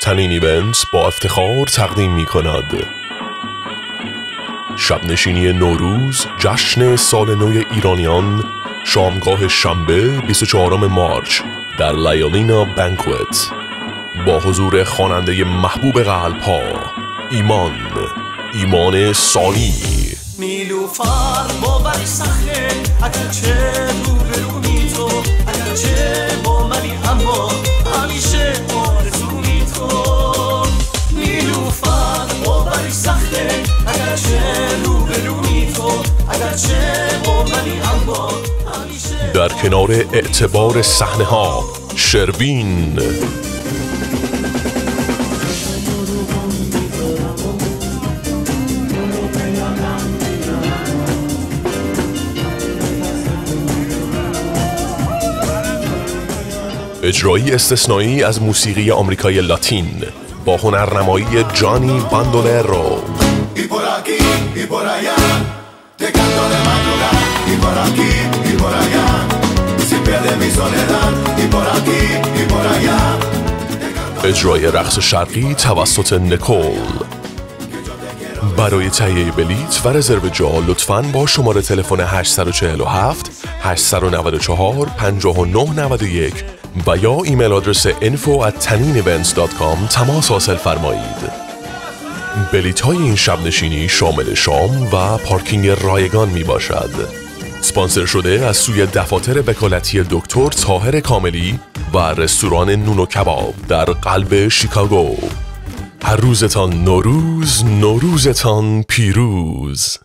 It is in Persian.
تنین ایونت با افتخار تقدیم می کند شب نشینی نوروز، جشن سال نو ایرانیان، شامگاه شنبه 24 مارچ در لیالینا بانکوت با حضور خواننده محبوب قلب‌ها ایمان سانی. نیلوفر باوری سخته اگرچه روبرونی تو، اگرچه با منی اما همیشه آرزونی تو. نیلوفر باوری سخته اگرچه روبرونی تو، اگرچه با منی اما همیشه. در کنار اعتبار صحنه ها شروین، اجرایی استثنایی از موسیقی آمریکای لاتین با هنرنمایی جانی باندولرو. اجرای رقص شرقی توسط نکول. برای تهیه بلیت و رزرو جا لطفاً با شماره تلفن 847 894 5991 و یا ایمیل آدرس info@taninevents.com تماس حاصل فرمایید. بلیط های این شب نشینی شامل شام و پارکینگ رایگان می باشد. سپانسر شده از سوی دفاتر وکالتی دکتر طاهر کاملی و رستوران نونو کباب در قلب شیکاگو. هر روزتان نوروز، نوروزتان پیروز.